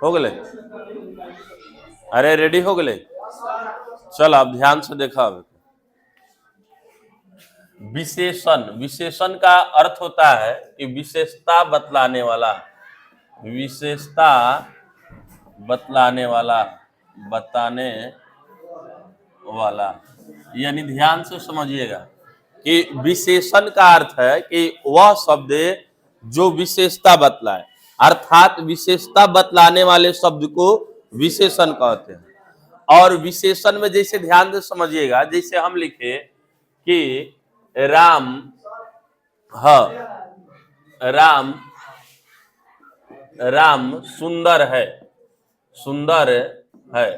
हो गए? अरे रेडी हो गए? चल आप ध्यान से देखा। विशेषण, विशेषण का अर्थ होता है कि विशेषता बतलाने वाला, विशेषता बतलाने वाला, बताने वाला। यानी ध्यान से समझिएगा कि विशेषण का अर्थ है कि वह शब्द जो विशेषता बतलाए, अर्थात विशेषता बतलाने वाले शब्द को विशेषण कहते हैं। और विशेषण में जैसे ध्यान से समझिएगा, जैसे हम लिखे कि राम राम राम सुंदर है, सुंदर है,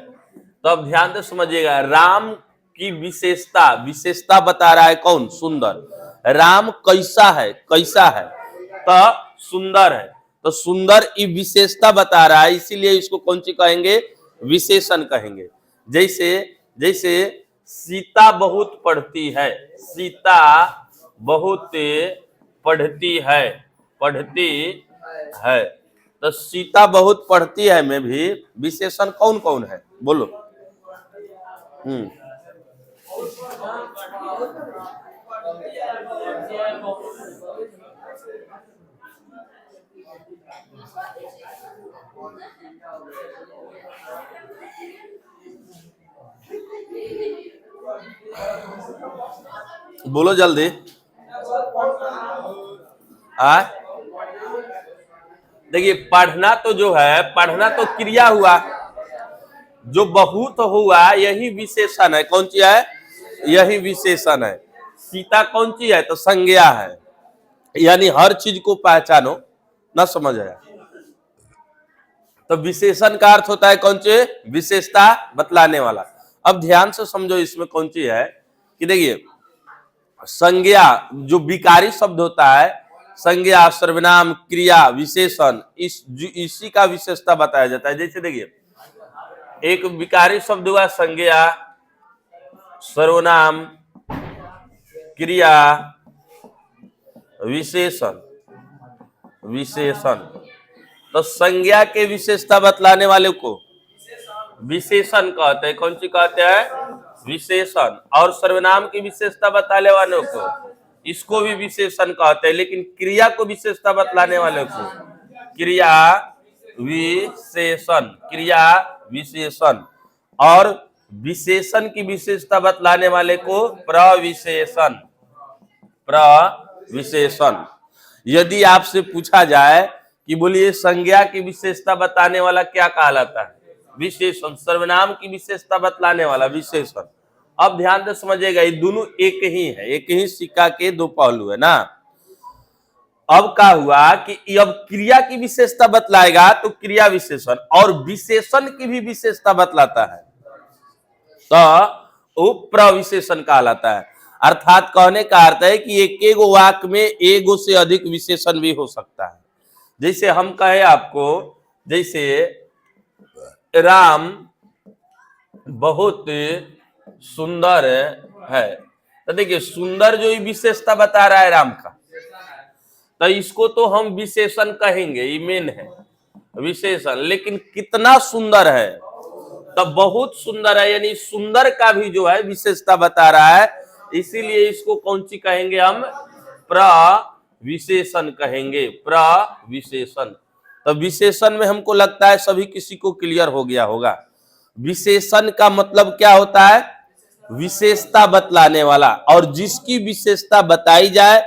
तब ध्यान से समझिएगा राम की विशेषता, विशेषता बता रहा है कौन? सुंदर। राम कैसा है? कैसा है? तो सुंदर है। तो सुंदर ये विशेषता बता रहा है, इसीलिए इसको कौन सी कहेंगे? विशेषण कहेंगे। जैसे जैसे सीता बहुत पढ़ती है, सीता बहुत पढ़ती है, पढ़ती है। तो सीता बहुत पढ़ती है में भी विशेषण कौन कौन है? बोलो। बोलो जल्दी। देखिए पढ़ना तो जो है, पढ़ना तो क्रिया हुआ, जो बहुत हुआ यही विशेषण है। कौन सी है? यही विशेषण है। सीता कौन सी है? तो संज्ञा है, यानी हर चीज को पहचानो ना, समझ आया? तो विशेषण का अर्थ होता है कौन सी? विशेषता बतलाने वाला। अब ध्यान से समझो इसमें कौन सी है कि देखिए संज्ञा जो विकारी शब्द होता है, संज्ञा, सर्वनाम, क्रिया, विशेषण, इसी का विशेषता बताया जाता है। जैसे देखिए एक विकारी शब्द हुआ संज्ञा, सर्वनाम, क्रिया, विशेषण, विशेषण। तो संज्ञा के विशेषता बतलाने वाले को विशेषण कहते हैं। कौन सी कहते हैं? विशेषण। और सर्वनाम की विशेषता बताने वालों को इसको भी विशेषण कहते हैं। लेकिन क्रिया को विशेषता बतलाने वाले को क्रिया विशेषण, क्रिया विशेषण। और विशेषण की विशेषता बतलाने वाले को प्रविशेषण, प्रविशेषण। यदि आपसे पूछा जाए कि बोलिए संज्ञा की विशेषता बताने वाला क्या कहलाता है? विशेषण। सर्वनाम की विशेषता बतलाने वाला विशेषण। अब ध्यान से समझिएगा, ये दोनों एक ही है, एक ही सिक्का के दो पहलू है ना। अब क्या हुआ कि अब क्रिया की विशेषता बतलाएगा तो क्रिया विशेषण, और विशेषण की भी विशेषता बतलाता है तो वो प्रविशेषण कहलाता है। अर्थात कहने का अर्थ है कि एक वाक्य में एक से अधिक विशेषण भी हो सकता है। जैसे हम कहे आपको, जैसे राम बहुत सुंदर है, तो देखिए सुंदर जो विशेषता बता रहा है राम का, तो इसको तो हम विशेषण कहेंगे, ये मेन है विशेषण। लेकिन कितना सुंदर है? तो बहुत सुंदर है, यानी सुंदर का भी जो है विशेषता बता रहा है, इसीलिए इसको कौन सी कहेंगे? हम प्रविशेषण कहेंगे, प्रविशेषण। तो विशेषण में हमको लगता है सभी किसी को क्लियर हो गया होगा। विशेषण का मतलब क्या होता है? विशेषता बतलाने वाला, और जिसकी विशेषता बताई जाए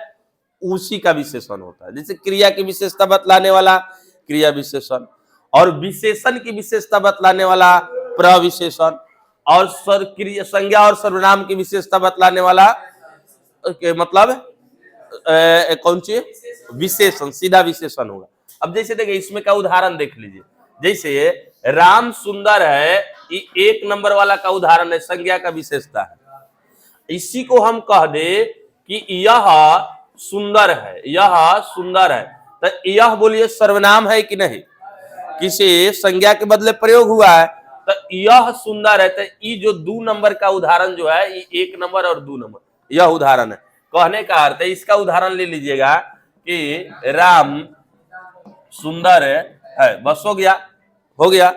उसी का विशेषण होता है। जैसे क्रिया की विशेषता बतलाने वाला क्रिया विशेषण, और विशेषण की विशेषता बतलाने वाला प्रविशेषण, और संज्ञा और सर्वनाम की विशेषता बतलाने वाला मतलब कौन सी? विशेषण, सीधा विशेषण होगा। अब जैसे देखिए इसमें का उदाहरण देख लीजिए, जैसे राम सुंदर है, ये एक नंबर वाला का उदाहरण है, संज्ञा का विशेषता है। इसी को हम कह दे कि यह सुंदर है, यह सुंदर है, तो यह बोलिए सर्वनाम है कि नहीं? किसी संज्ञा के बदले प्रयोग हुआ है, तो यह सुंदर है। तो ये जो 2 नंबर का उदाहरण जो है, ये 1 नंबर और 2 नंबर, यह उदाहरण है। कहने का अर्थ है, इसका उदाहरण ले लीजिएगा कि राम सुंदर है, बस हो गया, हो गया।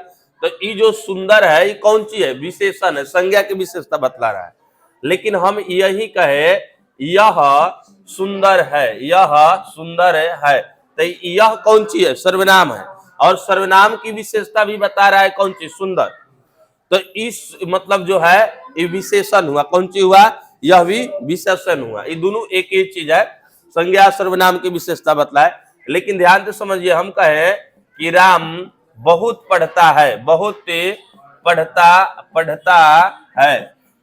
तो ये जो सुंदर है ये कौन सी है? विशेषण है, संज्ञा की विशेषता बतला रहा है। लेकिन हम यही कहे यह सुंदर है, यह सुंदर है, तो यह कौन सी है? सर्वनाम है, और सर्वनाम की विशेषता भी बता रहा है कौन सी? सुंदर। तो इस मतलब जो है ये विशेषण हुआ, कौन सी हुआ? यह भी विशेषण हुआ। ये दोनों एक ही चीज है, संज्ञा सर्वनाम की विशेषता बतलाए। लेकिन ध्यान से समझिए, हम कहें कि राम बहुत पढ़ता है, बहुत पढ़ता है,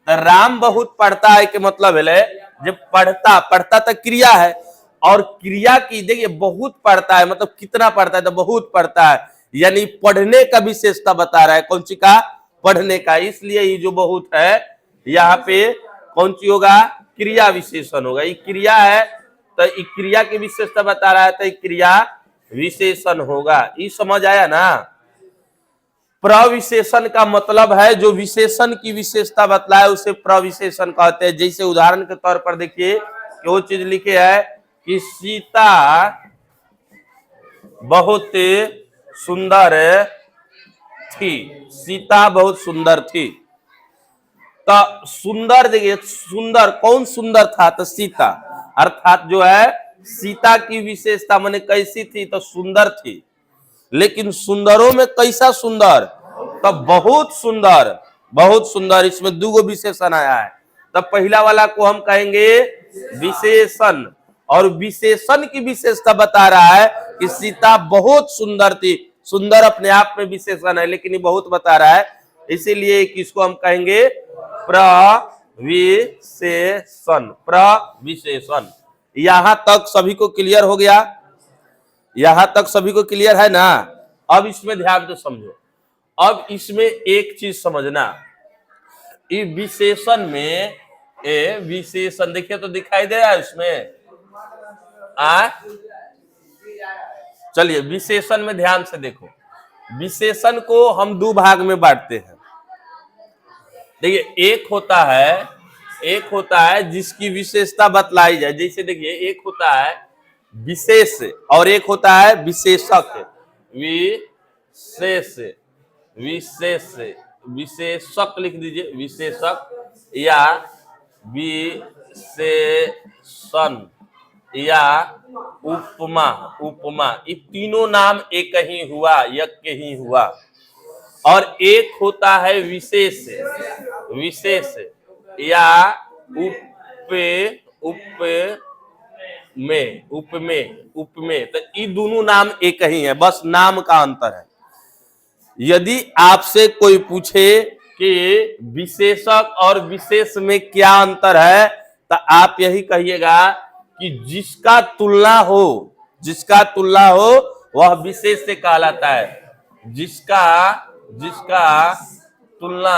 तो राम बहुत पढ़ता है के मतलब है जब पढ़ता तो क्रिया है, और क्रिया की देखिए बहुत पढ़ता है मतलब कितना पढ़ता है? तो बहुत पढ़ता है, यानी पढ़ने का विशेषता बता रहा है, कौन सी का? पढ़ने का। इसलिए ये जो बहुत है यहाँ पे कौन सी होगा? क्रिया विशेषण होगा। ये क्रिया है तो ये क्रिया की विशेषता बता रहा है, तो ये क्रिया विशेषण होगा। ये समझ आया ना? प्रविशेषण का मतलब है जो विशेषण की विशेषता बतलाए उसे प्रविशेषण कहते हैं। जैसे उदाहरण के तौर पर देखिए कि वो चीज लिखे है कि सीता बहुत सुंदर थी, सीता बहुत सुंदर थी। तो सुंदर देखिए, सुंदर कौन सुंदर था? तो सीता, अर्थात जो है सीता की विशेषता माने कैसी थी? तो सुंदर थी। लेकिन सुंदरों में कैसा सुंदर? तो बहुत सुंदर, बहुत सुंदर। इसमें दो विशेषण आया है। तो पहला वाला को हम कहेंगे विशेषण, और विशेषण की विशेषता बता रहा है कि सीता बहुत सुंदर थी। सुंदर अपने आप में विशेषण है, लेकिन ये बहुत बता रहा है, इसीलिए किसको हम कहेंगे? प्रविशेषण, प्रविशेषण। यहां तक सभी को क्लियर हो गया? यहां तक सभी को क्लियर है ना? अब इसमें ध्यान से समझो। अब इसमें एक चीज समझना, ये विशेषण में विशेषण देखिए तो दिखाई दे रहा है इसमें। चलिए विशेषण में ध्यान से देखो। विशेषण को हम दो भाग में बांटते हैं। देखिए एक होता है जिसकी विशेषता बतलाई जाए। जैसे देखिए एक होता है विशेष और एक होता है विशेषक। विशेष, विशेष, विशेषक लिख दीजिए, विशेषक या विशेषण या उपमा। उपमा, ये तीनों नाम एक ही हुआ, यज्ञ ही हुआ। और एक होता है विशेष, विशेष या उपमेय। तो ये दोनों नाम एक ही है, बस नाम का अंतर है। यदि आपसे कोई पूछे कि विशेषक और विशेष में क्या अंतर है, तो आप यही कहिएगा कि जिसका तुलना हो, जिसका तुलना हो वह विशेष से कहलाता है। जिसका तुलना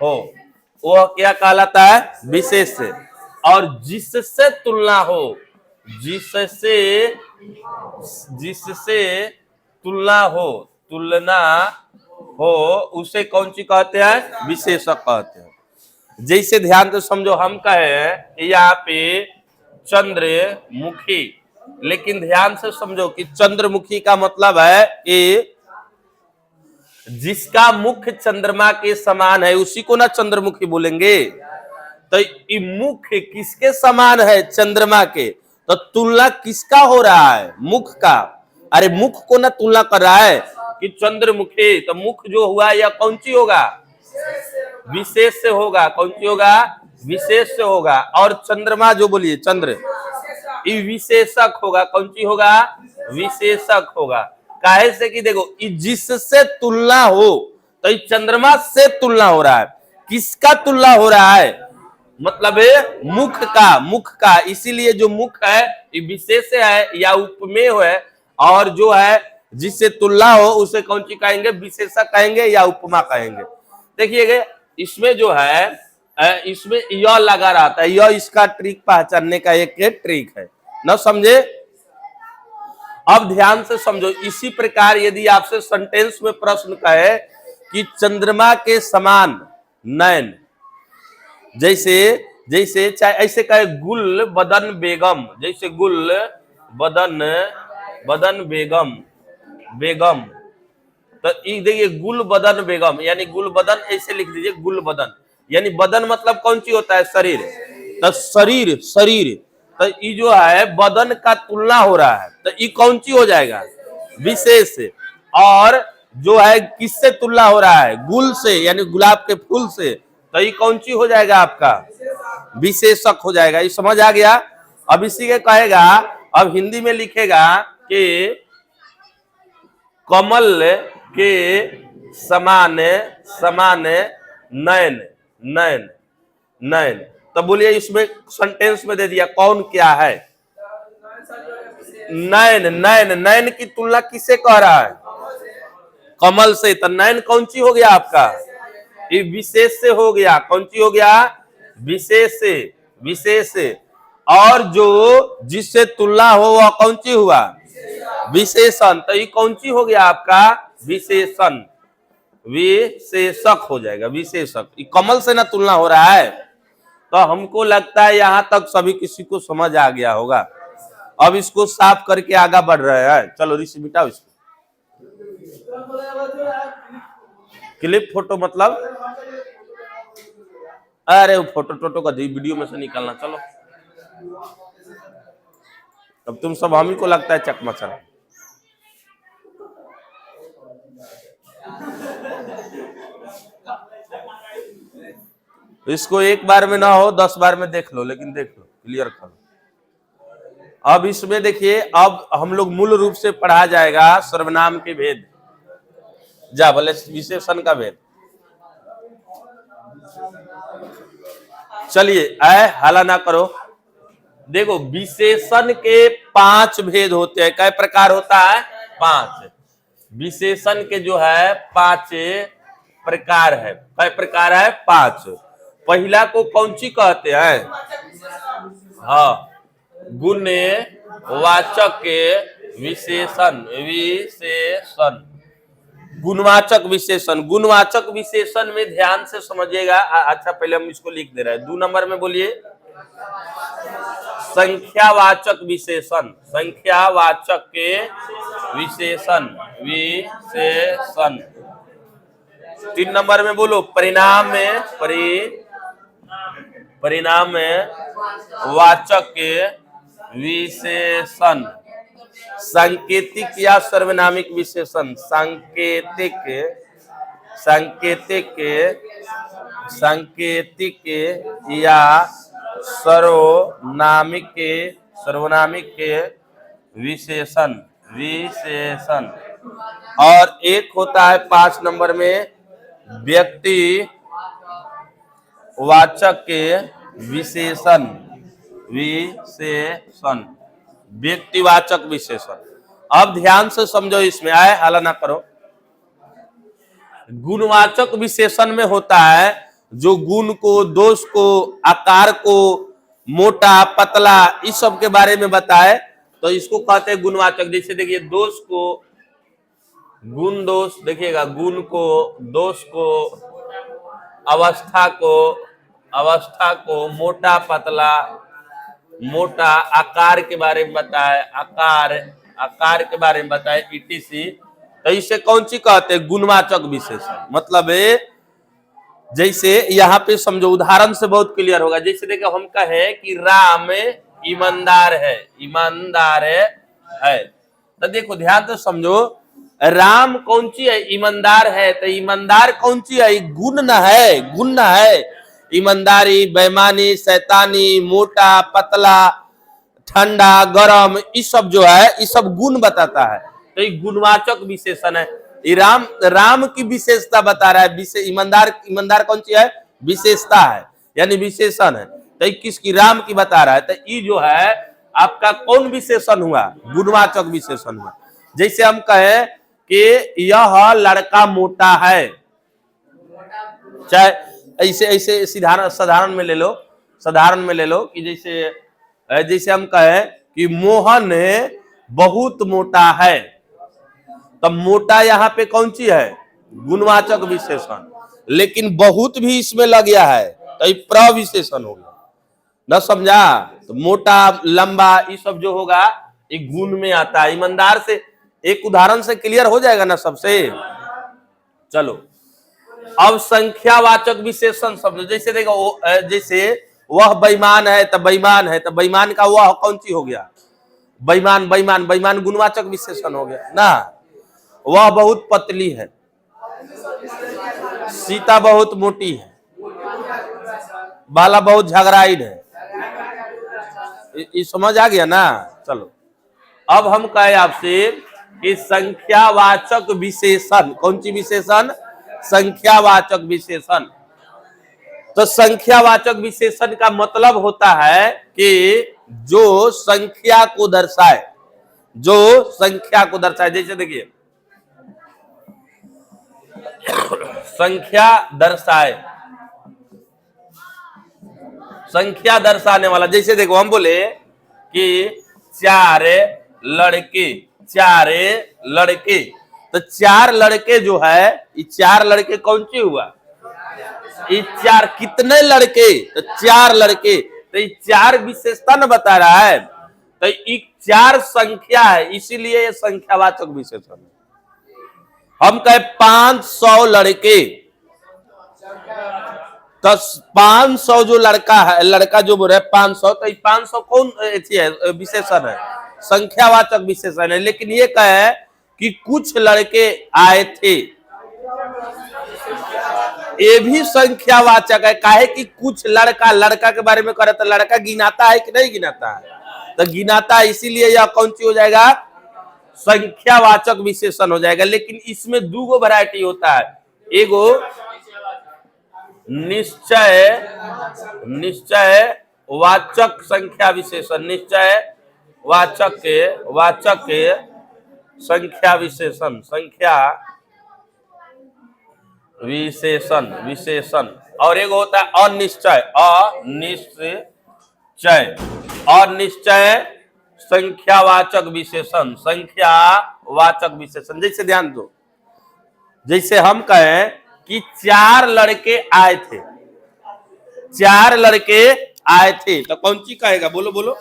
हो वह क्या कहलाता है? विशेष से। और जिससे तुलना हो, जिससे तुलना हो उसे कौन सी कहते हैं? विशेषक कहते हैं। जैसे ध्यान से समझो, हम कहें यहाँ पे चंद्रमुखी, लेकिन ध्यान से समझो कि चंद्रमुखी का मतलब है कि जिसका मुख चंद्रमा के समान है उसी को ना चंद्रमुखी बोलेंगे। तो ये मुख किसके समान है? चंद्रमा के। तो तुलना किसका हो रहा है? मुख का। अरे मुख को ना तुलना कर रहा है कि चंद्रमुखी, तो मुख जो हुआ यह कौन सी होगा? विशेष से होगा। कौन सी होगा? विशेष से होगा। और चंद्रमा जो बोलिए चंद्र, ये विशेषक होगा। कौन सी होगा? विशेषक होगा। काहे से कि देखो जिससे तुलना हो, तो इस चंद्रमा से तुलना हो रहा है। किसका तुलना हो रहा है? मतलब है मुख का, मुख का। इसीलिए जो मुख है ये विशेष है या उपमेय है, और जो है जिससे तुलना हो उसे कौन सी कहेंगे? विशेषक कहेंगे या उपमा कहेंगे। देखिएगा इसमें जो है इसमें यह लगा रहता है, यह इसका ट्रिक पहचानने का एक ट्रिक है ना, समझे? अब ध्यान से समझो। इसी प्रकार यदि आपसे सेंटेंस में प्रश्न कहे कि चंद्रमा के समान नयन, जैसे जैसे चाहे ऐसे कहे गुल बदन बेगम, जैसे गुल बदन बदन बेगम बेगम, तो ये देखिए गुल बदन बेगम, यानी गुल बदन ऐसे लिख दीजिए गुल बदन, यानी बदन मतलब कौन सी होता है, शरीर। तो शरीर शरीर, तो ये जो है बदन का तुलना हो रहा है, तो ये कौन सी हो जाएगा, विशेष। और जो है किससे तुलना हो रहा है, गुल से, यानी गुलाब के फूल से, तो ये कौन सी हो जाएगा आपका, विशेषक हो जाएगा। ये समझ आ गया। अब इसी के कहेगा, अब हिंदी में लिखेगा कि कमल के समान समान नयन नयन नयन, तो बोलिए इसमें सेंटेंस में दे दिया कौन क्या है, नयन नयन, नयन की तुलना किससे कह रहा है, कमल से, तो नयन कौन सी हो गया आपका, ये विशेष से हो गया, कौन सी हो गया, विशेष से, विशेष से। और जो जिससे तुलना हो वह कौन सी हुआ, विशेषण, तो ये कौन सी हो गया आपका, विशेषण, विशेषक हो जाएगा, विशेषक। ये कमल से ना तुलना हो रहा है। तो हमको लगता है यहां तक सभी किसी को समझ आ गया होगा। अब इसको साफ करके आगे बढ़ रहे हैं। चलो ऋषि मिटाओ इसको। क्लिप फोटो मतलब, अरे वो फोटो टोटो का वीडियो में से निकालना। चलो अब तुम सब हम ही को लगता है चकमचर। इसको एक बार में ना हो 10 बार में देख लो, लेकिन देख लो, क्लियर करो। अब इसमें देखिए, अब हम लोग मूल रूप से पढ़ा जाएगा सर्वनाम के भेद, जा भले विशेषण का भेद। चलिए हाला ना करो। देखो विशेषण के 5 भेद होते हैं। कै प्रकार होता है, 5। विशेषण के जो है 5 प्रकार है। कै प्रकार है, 5। पहला को कौन सी कहते हैं, हाँ, गुणवाचक विशेषण, विशेषण, गुणवाचक विशेषण। गुणवाचक विशेषण में ध्यान से समझिएगा। अच्छा पहले हम इसको लिख दे रहे हैं। 2 नंबर में बोलिए संख्यावाचक विशेषण, संख्यावाचक के विशेषण, विशेषण। 3 नंबर में बोलो परिणाम में, परिणाम वाचक के विशेषण। सांकेतिक या सर्वनामिक विशेषण, सांकेतिक, सांकेतिक, सांकेतिक या सर्वनामिक, सर्वनामिक विशेषण, विशेषण। और एक होता है 5 नंबर में व्यक्ति वाचक के विशेषण, विशेषण, व्यक्तिवाचक विशेषण। अब ध्यान से समझो, इसमें आए हाला ना करो। गुणवाचक विशेषण में होता है जो गुण को, दोष को, आकार को, मोटा पतला इस सब के बारे में बताए, तो इसको कहते हैं गुणवाचक। जैसे देखिए दोष को गुण दोष, देखिएगा गुण को, दोष को, अवस्था को, अवस्था को, मोटा पतला, मोटा, आकार के बारे में बताए, आकार, आकार के बारे में बताए, ईटीसी। तो इसे कौन सी कहते हैं, गुणवाचक विशेषण। मतलब जैसे यहाँ पे समझो, उदाहरण से बहुत क्लियर होगा। जैसे देखो हम कहें कि राम ईमानदार है, ईमानदार है, तो देखो ध्यान से समझो, राम कौन सी है, ईमानदार है, तो ईमानदार कौन सी है, गुण न है, गुण न है। ईमानदारी, बेईमानी, शैतानी, मोटा पतला, ठंडा गरम, इस सब जो है ये सब गुण बताता है, तो ये गुणवाचक विशेषण है। ये राम की विशेषता बता रहा है। ईमानदार, ईमानदार कौन सी है, विशेषता है, यानी विशेषण है। तो ये किसकी, राम की बता रहा है। तो ये जो है आपका कौन विशेषण हुआ, गुणवाचक विशेषण हुआ। जैसे हम कहें कि यह लड़का मोटा है, चाहे ऐसे ऐसे साधारण में ले लो, साधारण में ले लो कि जैसे हम कहें कि मोहन बहुत मोटा है, तब मोटा यहाँ पे कौन सी है, गुणवाचक विशेषण। लेकिन बहुत भी इसमें लग गया है तो ये प्रविशेषण हो गया। न समझा? तो मोटा लंबा ये सब जो होगा एक गुण में आता है। ईमानदार से एक उदाहरण से क्लियर हो जाएगा ना सबसे। चलो अब संख्यावाचक विशेषण शब्द, जैसे देखो जैसे वह बेईमान है तो बेईमान है, तो बेईमान का वह कौन सी हो गया? बेईमान। बेईमान बेईमान गुणवाचक विशेषण हो गया ना। वह बहुत पतली है, सीता बहुत मोटी है, बाला बहुत झगड़ाइल है। ये समझ आ गया ना। चलो अब हम कहे आपसे कि संख्यावाचक विशेषण, कौन सी विशेषण? संख्यावाचक विशेषण। तो संख्यावाचक विशेषण का मतलब होता है कि जो संख्या को दर्शाए, जो संख्या को दर्शाए। जैसे देखिए संख्या दर्शाए, संख्या दर्शाने वाला। जैसे देखो हम बोले कि 4 लड़के, 4 लड़के, तो 4 लड़के जो है, ये 4 लड़के कौन सी हुआ? ये 4 कितने लड़के? तो 4 लड़के। तो ये 4 विशेषता न बता रहा है, तो ये 4 संख्या है, इसीलिए ये संख्यावाचक विशेषण है। हम कहे 500 लड़के, तो 500 जो लड़का है, लड़का जो बोल रहे 500, तो 500 कौन है? विशेषण है, संख्यावाचक विशेषण है। लेकिन ये कहे कि कुछ लड़के आए थे, ये भी संख्यावाचक है। काहे कि कुछ लड़का, लड़का के बारे में करे तो लड़का गिनाता है कि नहीं गिनाता है? तो गिनाता है, इसीलिए यह कौन सी हो जाएगा? संख्यावाचक विशेषण हो जाएगा। लेकिन इसमें 2 वैरायटी होता है। एगो निश्चय, निश्चय वाचक संख्या विशेषण, निश्चय वाचक के, वाचक के संख्या विशेषण, संख्या विशेषण, विशेषण। और एक होता है अनिश्चय, अनिश्चय, अनिश्चय संख्यावाचक विशेषण, संख्यावाचक विशेषण। जैसे ध्यान दो, जैसे हम कहें कि 4 लड़के आए थे, 4 लड़के आए थे, तो कौन सी कहेगा? बोलो बोलो।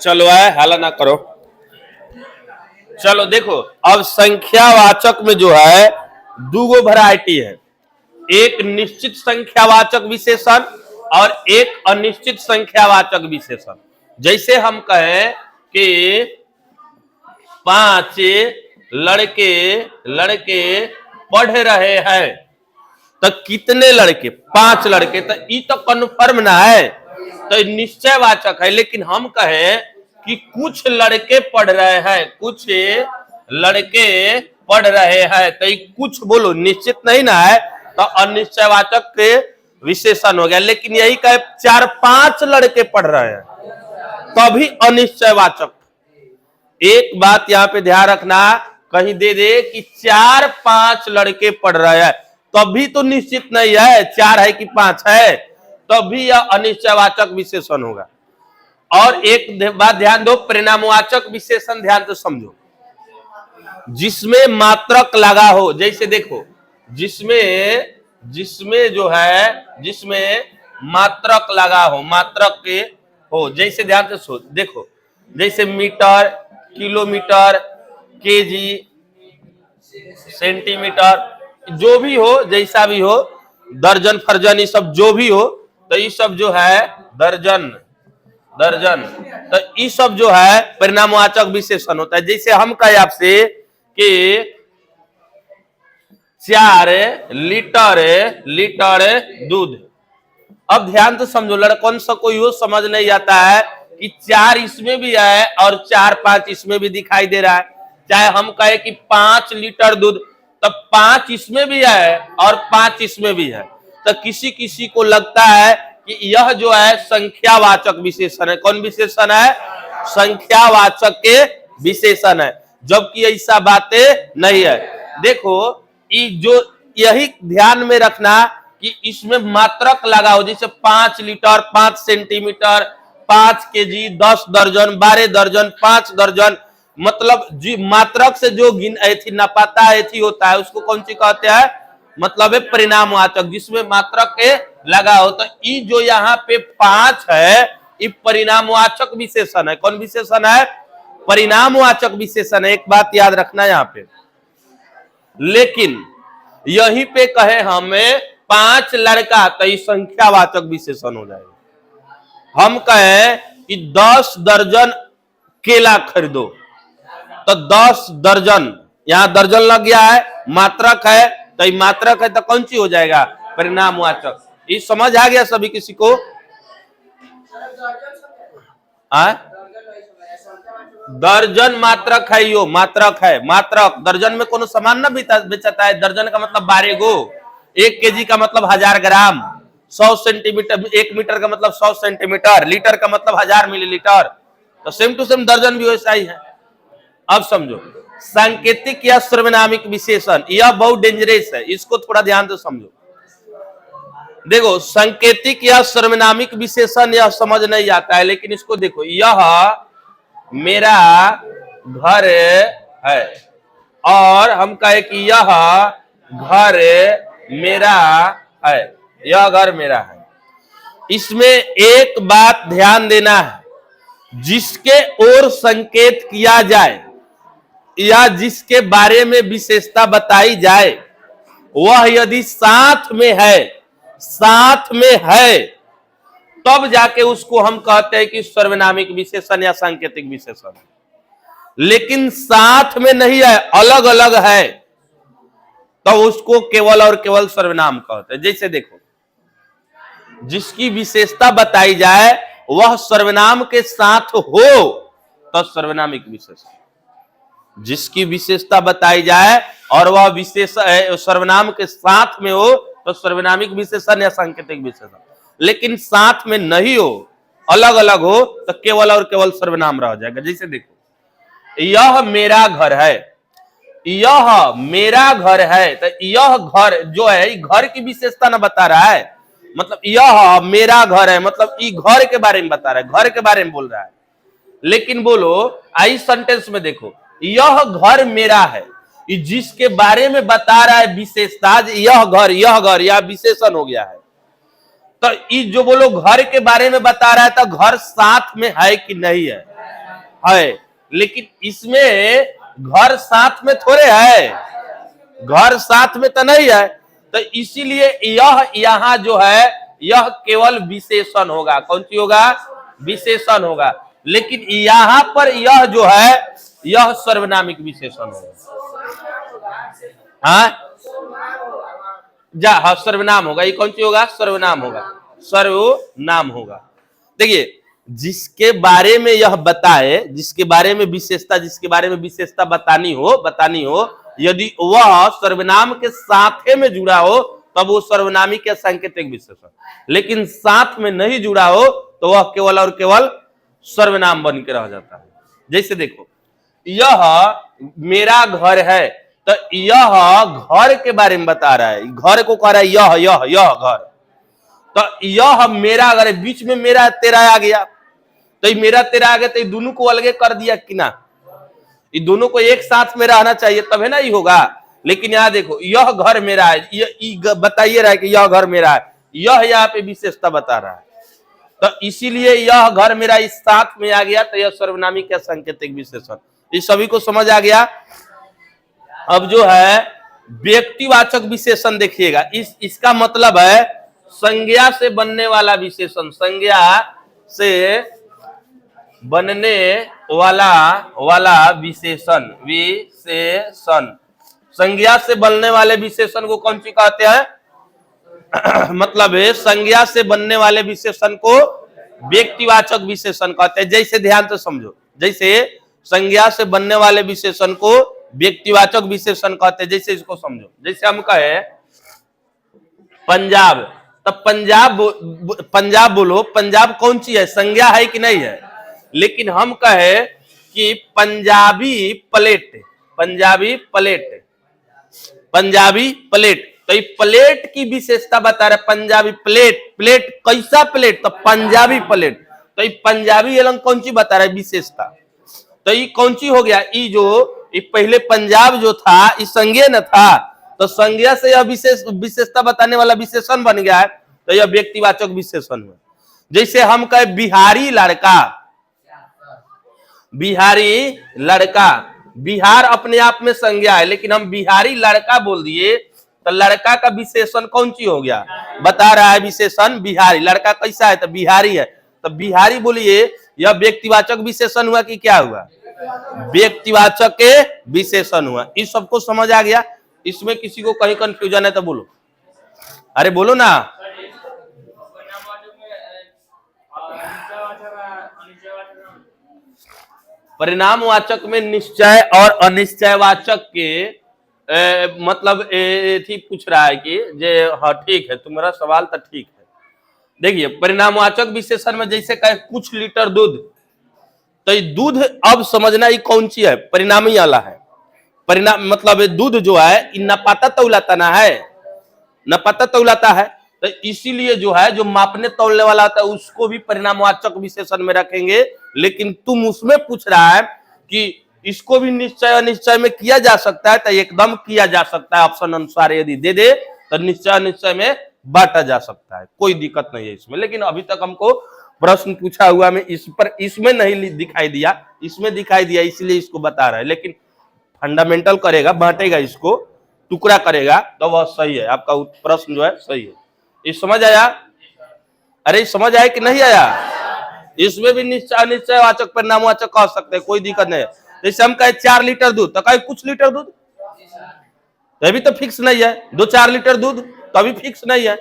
चलो आए, हाला ना करो। चलो देखो, अब संख्यावाचक में जो है 2 वैरायटी है। एक निश्चित संख्यावाचक विशेषण और एक अनिश्चित संख्यावाचक विशेषण। जैसे हम कहें कि 5 लड़के, लड़के पढ़ रहे हैं, तो कितने लड़के? 5 लड़के। तो ये तो कन्फर्म ना है, तो निश्चयवाचक है। लेकिन हम कहें कि कुछ लड़के पढ़ रहे हैं, कुछ लड़के पढ़ रहे हैं, तो कुछ बोलो निश्चित नहीं ना है, तो अनिश्चयवाचक के विशेषण हो गया। लेकिन यही कहे 4-5 लड़के पढ़ रहे हैं, तभी अनिश्चयवाचक। एक बात यहाँ पे ध्यान रखना, कहीं दे दे कि 4-5 लड़के पढ़ रहे हैं, तभी तो निश्चित नहीं है 4 है कि 5 है, तभी यह अनिश्चयवाचक विशेषण होगा। और एक बात ध्यान दो, परिणामवाचक विशेषण ध्यान से समझो, जिसमें मात्रक लगा हो। जैसे देखो, जिसमें, जिसमें जो है, जिसमें मात्रक लगा हो, मात्रक के हो। जैसे ध्यान से देखो, जैसे मीटर, किलोमीटर, केजी, सेंटीमीटर, जो भी हो, जैसा भी हो, दर्जन फर्जन, ये सब जो भी हो, तो ये सब जो है दर्जन, दर्जन, तो ये सब जो है परिणामवाचक विशेषण होता है। जैसे हम कहे आपसे कि 4 लीटर दूध। अब ध्यान से समझो, लड़कन से कोई वो समझ नहीं आता है कि 4 इसमें भी है और 4-5 इसमें भी दिखाई दे रहा है। चाहे हम कहे कि 5 लीटर दूध, तब 5 इसमें भी है और 5 इसमें भी है। तो किसी किसी को लगता है कि यह जो है संख्यावाचक विशेषण है। कौन विशेषण है? संख्यावाचक के विशेषण है, जबकि ऐसा बातें नहीं है। देखो, यही ध्यान में रखना कि इसमें मात्रक लगा हो, जैसे 5 लीटर, 5 सेंटीमीटर, 5 केजी, 10 दर्जन, 12 दर्जन, 5 दर्जन, मतलब जी मात्रक से जो नपाता एथी होता है उसको कौन सी कहते हैं? मतलब है परिणामवाचक, जिसमें मात्रक के लगा हो। तो ई जो यहाँ पे 5 है, ये परिणामवाचक विशेषण है। कौन विशेषण है? परिणामवाचक विशेषण है। एक बात याद रखना यहाँ पे। लेकिन यहीं पे कहे हमें 5 लड़का, तो ये संख्यावाचक विशेषण हो जाएगा। हम कहें कि 10 दर्जन केला खरीदो, तो 10 दर्जन, यहां दर्जन लग गया है, मात्रक है, तो ये मात्रक है, तो कौन सी हो जाएगा? परिणामवाचक। ये समझ आ गया सभी किसी को? दर्जन मात्रक है, यो मात्रक है। मात्रक दर्जन में कोनो सामान ना बेचता है। दर्जन का मतलब 12 गो, 1 केजी का मतलब 1000 ग्राम, 100 सेंटीमीटर, 1 मीटर का मतलब 100 सेंटीमीटर, लीटर का मतलब 1000 मिलीलीटर। तो सेम टू सेम दर्जन भी वैसा ही है। अब समझो, सांकेतिक या सर्वनामिक विशेषण, यह बहुत डेंजरस है, इसको थोड़ा ध्यान से समझो। देखो, सांकेतिक या सर्वनामिक विशेषण यह समझ नहीं आता है, लेकिन इसको देखो, यह मेरा घर है और हम कहे कि यह घर मेरा है, यह घर मेरा है। इसमें एक बात ध्यान देना है, जिसके ओर संकेत किया जाए या जिसके बारे में विशेषता बताई जाए, वह यदि साथ में है, तब जाके उसको हम कहते हैं कि सर्वनामिक विशेषण या सांकेतिक विशेषण। लेकिन साथ में नहीं है, अलग अलग है, तो उसको केवल और केवल सर्वनाम कहते हैं। जैसे देखो, जिसकी विशेषता बताई जाए वह सर्वनाम के साथ हो तो सर्वनामिक विशेषण। जिसकी विशेषता बताई जाए और वह विशेष सर्वनाम के साथ में हो तो सर्वनामिक विशेषण या सांकेतिक विशेषण। लेकिन साथ में नहीं हो, अलग अलग हो, तो केवल और केवल सर्वनाम रह जाएगा। जैसे देखो, यह मेरा घर है, यह मेरा घर है, तो यह घर जो है, घर की विशेषता ना बता रहा है, मतलब यह मेरा घर है, मतलब ये घर के बारे में बता रहा है, घर के बारे में बोल रहा है। लेकिन बोलो, आई सेंटेंस में देखो, यह घर मेरा है, ये जिसके बारे में बता रहा है विशेषता, यह घर यह विशेषण हो गया है। तो ये जो बोलो घर के बारे में बता रहा है, तो घर साथ में है कि नहीं है? है। लेकिन इसमें घर साथ में थोड़े है, घर साथ में तो नहीं है, तो इसीलिए यह यहां जो है यह केवल विशेषण होगा। कौन सी होगा? विशेषण होगा। लेकिन यहां पर यह जो है यह सर्वनामिक विशेषण होगा। हाँ, सर्वनाम होगा। ये कौन सी होगा? सर्वनाम होगा, सर्वनाम होगा। देखिए, जिसके बारे में यह बताए, जिसके बारे में विशेषता बतानी हो, यदि वह सर्वनाम के साथ में जुड़ा हो तब वो सर्वनामिक या सांकेतिक विशेषण। लेकिन साथ में नहीं जुड़ा हो तो वह केवल और केवल सर्वनाम बन के रह जाता है। जैसे देखो, यह मेरा घर है, तो यह घर के बारे में बता रहा है, घर को कह रहा है यह घर। तो यह मेरा घर है, बीच में मेरा तेरा आ गया, तो मेरा तेरा आ गया, तो दोनों को अलग कर दिया कि ना? ये दोनों को एक साथ में रहना चाहिए, तब है ना ये होगा। लेकिन यहां देखो, यह घर मेरा है, ये बताइए रहा है कि यह घर मेरा है, यह यहाँ पे विशेषता बता रहा है, तो इसीलिए यह घर मेरा इस साथ में आ गया, तो यह सर्वनामिक या सांकेतिक विशेषण। इस सभी को समझ आ गया। अब जो है व्यक्तिवाचक विशेषण देखिएगा, इसका मतलब है संज्ञा से बनने वाला विशेषण, संज्ञा से बनने वाला विशेषण। संज्ञा से बनने वाले विशेषण को कौन सी कहते हैं? मतलब है संज्ञा से बनने वाले विशेषण को व्यक्तिवाचक विशेषण कहते हैं। जैसे ध्यान से समझो, जैसे संज्ञा से बनने वाले विशेषण को व्यक्तिवाचक विशेषण कहते हैं। जैसे इसको समझो, जैसे हम कहे पंजाब, तब पंजाब बोलो, पंजाब कौन सी है? संज्ञा है कि नहीं है? लेकिन हम कहे कि Punjabi plate, Punjabi plate, Punjabi plate, तो ये प्लेट की विशेषता बता रहे। पंजाबी प्लेट, प्लेट कैसा प्लेट? तो पंजाबी प्लेट। तो ये पंजाबी एलंग कौन सी बता रहे विशेषता? तो ये कौन सी हो गया? ये जो ये पहले पंजाब जो था ये संज्ञा न था, तो संज्ञा से यह विशेषता बताने वाला विशेषण बन गया है, तो यह व्यक्तिवाचक विशेषण है। जैसे हम कहे बिहारी लड़का, बिहारी लड़का, बिहार अपने आप में संज्ञा है, लेकिन हम बिहारी लड़का बोल दिए तो लड़का का विशेषण कौन सी हो गया? बता रहा है विशेषण बिहारी। लड़का कैसा है? तो बिहारी है। तो बिहारी बोलिए, यह व्यक्तिवाचक विशेषण हुआ कि क्या हुआ? व्यक्तिवाचक के विशेषण हुआ। इस सबको समझ आ गया? इसमें किसी को कहीं कंफ्यूजन है तो बोलो, अरे बोलो ना। परिणामवाचक में निश्चय और अनिश्चयवाचक के मतलब ठीक पूछ रहा है कि जे, हाँ ठीक है, तुम्हारा सवाल तो ठीक है। देखिए परिणामवाचक विशेषण में जैसे कहे कुछ लीटर दूध, तो ये दूध अब समझना ये कौन सी है? परिणामी वाला है। परिणाम मतलब दूध जो है नपाता तौलाता ना है, नपाता तौलाता है, तो इसीलिए जो है जो मापने तौलने वाला होता है उसको भी परिणामवाचक विशेषण में रखेंगे। लेकिन तुम उसमें पूछ रहा है कि इसको भी निश्चय अनिश्चय में किया जा सकता है, तो एकदम किया जा सकता है। ऑप्शन अनुसार यदि दे दे तो निश्चय अनिश्चय में बांटा जा सकता है, कोई दिक्कत नहीं है इसमें। लेकिन अभी तक हमको प्रश्न पूछा हुआ में इस पर इसमें नहीं दिखाई दिया, इसमें दिखाई दिया, इसलिए इसको बता रहा है। लेकिन फंडामेंटल करेगा, बांटेगा, इसको टुकड़ा करेगा, तो वह सही है। आपका प्रश्न जो है सही है। ये समझ आया? अरे समझ आया कि नहीं आया? इसमें भी निश्चय अनिश्चयवाचक परिणामवाचक कह सकते हैं, कोई दिक्कत नहीं है। जैसे हम कहे 4 लीटर दूध, तो कहे कुछ लीटर दूध, तो अभी तो फिक्स नहीं है। 2-4 लीटर दूध तो अभी फिक्स नहीं है।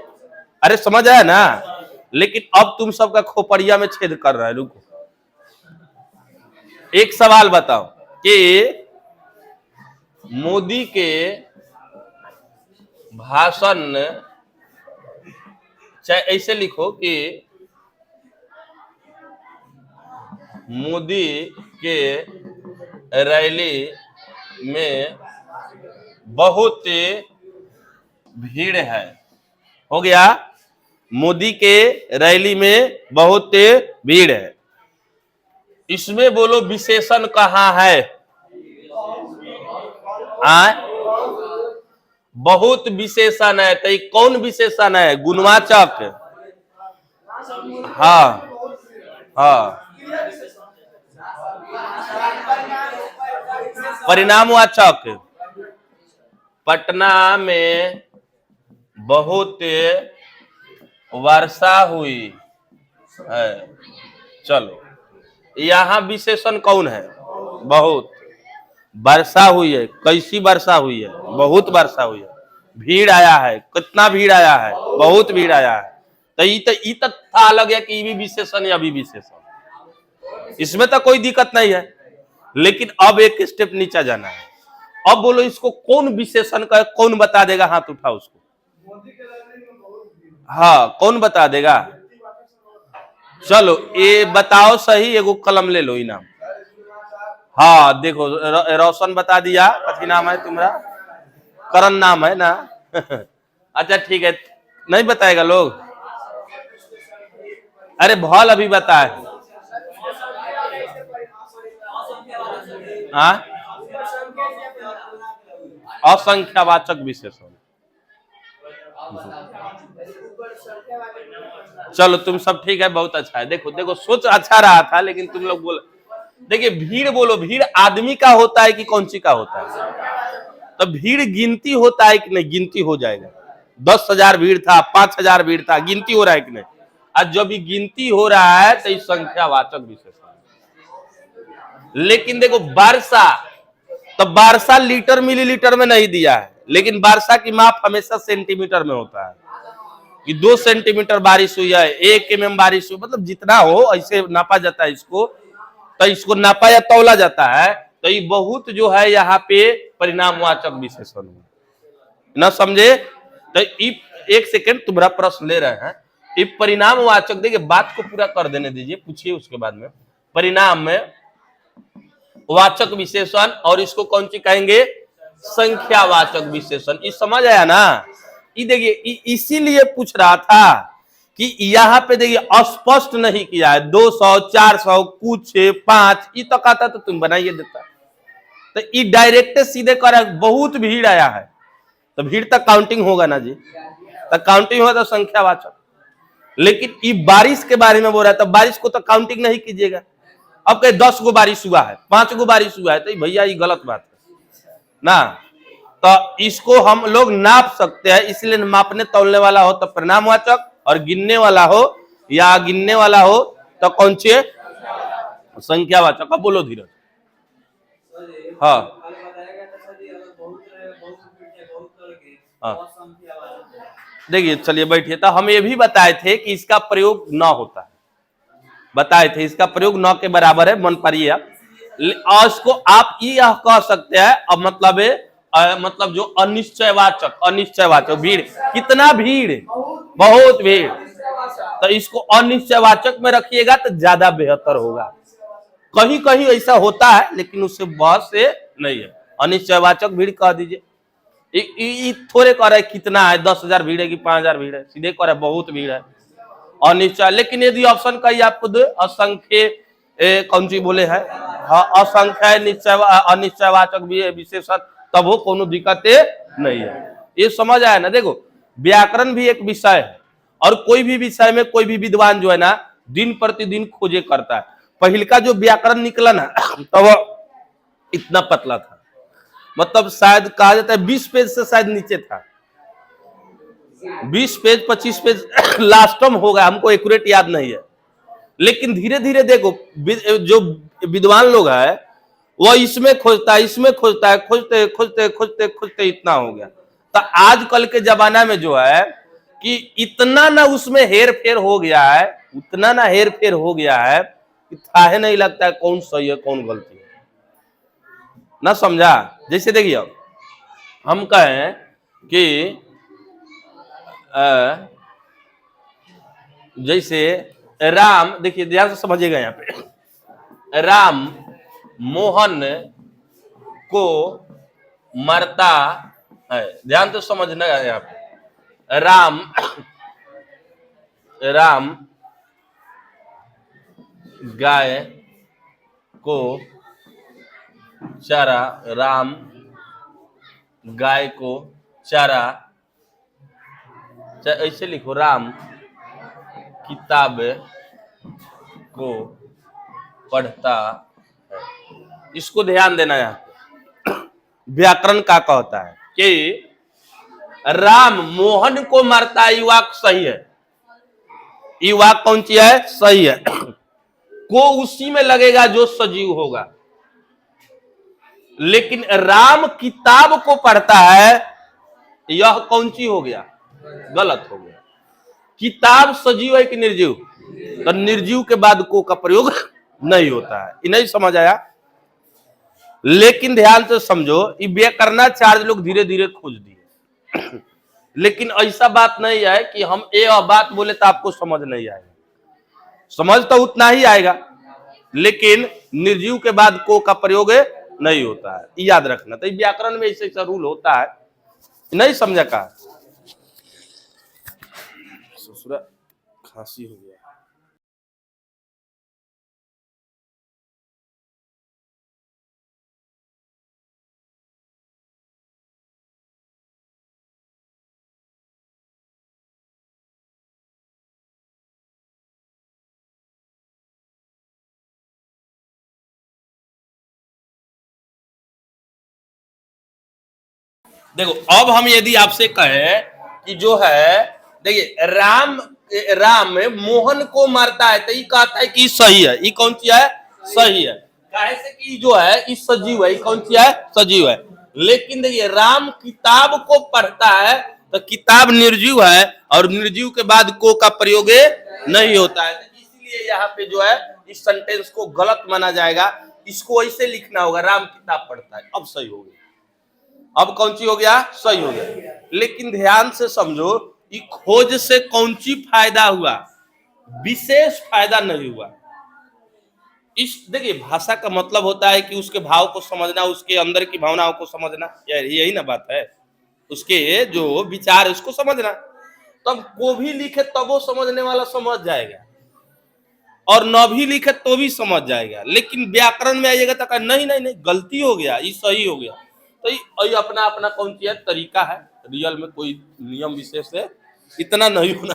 अरे समझ आया ना? लेकिन अब तुम सबका खोपड़िया में छेद कर रहा है। रुको, एक सवाल बताओ कि मोदी के भाषण, चाहे ऐसे लिखो कि मोदी के रैली में बहुत भीड़ है, हो गया? मोदी के रैली में बहुत भीड़ है। इसमें बोलो विशेषण कहाँ है? बहुत विशेषण है, तो कौन विशेषण है? गुणवाचक। हाँ हाँ, परिणामवाचक। पटना में बहुत वर्षा हुई है, चलो यहाँ विशेषण कौन है? बहुत। वर्षा हुई है, कैसी वर्षा हुई है? बहुत वर्षा हुई है। भीड़ आया है, कितना भीड़ आया है? बहुत भीड़ आया है। तो ये तो था अलग है कि ये भी विशेषण या भी विशेषण, इसमें तो कोई दिक्कत नहीं है। लेकिन अब एक स्टेप नीचे जाना है। अब बोलो इसको कौन विशेषण का, कौन बता देगा? हाथ उठाओ उसको। हाँ, कौन बता देगा? चलो ये बताओ सही, एगो कलम ले लो इनाम। हाँ देखो, रोशन बता दिया। कथी नाम है तुम्हारा? करण नाम है ना? अच्छा ठीक है, नहीं बताएगा लोग? अरे भौल अभी बताए। असंख्यावाचक विशेषण। चलो तुम सब ठीक है, बहुत अच्छा है। देखो देखो, सोच अच्छा रहा था, लेकिन तुम लोग बोलो। देखिए भीड़ बोलो, भीड़ आदमी का होता है कि कौन सी का होता है? तो भीड़ गिनती होता है कि नहीं? गिनती हो जाएगा। 10,000 भीड़ था, 5,000 भीड़ था, गिनती हो रहा है कि नहीं? आज जब भी गिनती हो रहा है तो संख्यावाचक विशेषण। लेकिन देखो वर्षा, तो बारसा लीटर मिलीलीटर में नहीं दिया है, लेकिन बारसा की माप हमेशा सेंटीमीटर में होता है कि 2 सेंटीमीटर बारिश हुई है, 1 mm बारिश हुई, मतलब जितना हो ऐसे नापा जाता है इसको। तो इसको नापा या तौला जाता है। तो ये बहुत जो है यहाँ पे परिणामवाचक विशेषण न समझे। तो एक सेकेंड तुम्हारा प्रश्न ले रहे हैं। ये परिणामवाचक, देखिए बात को पूरा कर देने दीजिए, पूछिए उसके बाद में। परिणाम में वाचक विशेषण, और इसको कौन सी कहेंगे? संख्यावाचक विशेषण। ये समझ आया ना? ये देखिए इसीलिए पूछ रहा था कि यहाँ पे देखिए स्पष्ट नहीं किया है 200 400 कुछ 5, ये तो कहता तो तुम बनाइए देता। तो ये डायरेक्ट सीधे कर बहुत भीड़ आया है, तो भीड़ तक काउंटिंग होगा ना जी, तो काउंटिंग होगा तो संख्यावाचक। लेकिन ये बारिश के बारे में बोल रहा है, तो बारिश को तो काउंटिंग नहीं कीजिएगा। अब कहीं 10 गो बारिश हुआ है, 5 गो बारिश हुआ है, तो भैया ये गलत बात है ना। तो इसको हम लोग नाप सकते हैं, इसलिए मापने तौलने वाला हो तो परिणामवाचक, और गिनने वाला हो या गिनने वाला हो तो कौन सी? संख्यावाचक। अब बोलो धीरज। हाँ हाँ, देखिए चलिए बैठिए। तो हम ये भी बताए थे कि इसका प्रयोग न होता है, बताए थे इसका प्रयोग न के बराबर है, मन पारिए आप। और इसको आप यह कह सकते हैं, अब मतलब मतलब जो अनिश्चयवाचक, अनिश्चयवाचक भीड़, कितना भीड़? बहुत भीड़। तो इसको अनिश्चयवाचक में रखिएगा तो ज्यादा बेहतर होगा। कहीं कहीं ऐसा होता है, लेकिन उससे बहुत से नहीं है। अनिश्चयवाचक भीड़ कह दीजिए। थोड़े कह रहे कितना है, 10,000 भीड़ है कि 5,000 भीड़ है, सीधे कह रहे बहुत भीड़ है, अनिश्चय। लेकिन यदि ऑप्शन कही आपको दे असंख्य, कौन सी बोले है, हाँ असंख्य निश्चय अनिश्चयवाचक भी है विशेषण, तब वो कोनो दिक्कत नहीं है। ये समझ आया ना? देखो व्याकरण भी एक विषय है, और कोई भी विषय में कोई भी विद्वान जो है ना दिन प्रतिदिन खोजे करता है। पहले का जो व्याकरण निकला ना तो वो इतना पतला था, मतलब शायद कहा जाता है 20 पेज से शायद नीचे था, 20 पेज 25 पेज लास्टम होगा, हमको एक्यूरेट याद नहीं है। लेकिन धीरे धीरे देखो जो विद्वान लोग है वो इसमें खोजता है, इसमें खोजता है, खोजते खोजते खोजते खोजते इतना हो गया। तो आजकल के जमाना में जो है कि इतना ना उसमें हेर फेर हो गया है, उतना ना हेर फेर हो गया है कि थाहे नहीं लगता है कौन सही है कौन गलती है, ना समझा? जैसे देखिए हम कहें कि जैसे राम, देखिए ध्यान से समझिएगा, यहाँ पे राम मोहन को मरता है, ध्यान से समझना है। यहाँ पे राम गाय को चारा, राम गाय को चारा, ऐसे लिखो, राम किताब को पढ़ता है। इसको ध्यान देना, यहाँ व्याकरण का कहता है कि राम मोहन को मारता है, ये वाक सही है, ये वाक कौन सी है? सही है। को उसी में लगेगा जो सजीव होगा। लेकिन राम किताब को पढ़ता है, यह कौन सी हो गया? गलत हो गया। किताब सजीव है कि निर्जीव? तो निर्जीव के बाद को का प्रयोग नहीं होता है। ये नहीं समझ आया? लेकिन ध्यान से समझो, ये व्याकरणाचार्य लोग धीरे धीरे खोज दिए। लेकिन ऐसा बात नहीं है कि हम ये बात बोले तो आपको समझ नहीं आएगा, समझ तो उतना ही आएगा, लेकिन निर्जीव के बाद को का प्रयोग नहीं होता है, याद रखना। तो व्याकरण में ऐसा रूल होता है, नहीं समझा? का ससुरा खांसी हो गया। देखो अब हम यदि आपसे कहें कि जो है, देखिए राम मोहन को मारता है, तो ये कहता है कि सही है, ये कौन सी है? सही है। काहे से कि जो है इस सजीव है, कौन सी है? सजीव है। लेकिन देखिए राम किताब को पढ़ता है तो किताब निर्जीव है, और निर्जीव के बाद को का प्रयोग नहीं होता है, तो इसलिए यहाँ पे जो है इस सेंटेंस को गलत माना जाएगा। इसको ऐसे लिखना होगा, राम किताब पढ़ता है। अब सही हो गया। अब कौन सी हो गया? सही हो गया। लेकिन ध्यान से समझो, कि खोज से कौन सी फायदा हुआ? विशेष फायदा नहीं हुआ। इस देखिए भाषा का मतलब होता है कि उसके भाव को समझना, उसके अंदर की भावनाओं को समझना, यही ना बात है। उसके जो विचार है उसको समझना। तब को भी लिखे तब वो समझने वाला समझ जाएगा, और न भी लिखे तो भी समझ जाएगा। लेकिन व्याकरण में आइएगा तो नहीं नहीं नहीं, गलती हो गया, ये सही हो गया। तो ये अपना अपना कौन सी है तरीका है। रियल में कोई नियम विशेष है इतना नहीं होना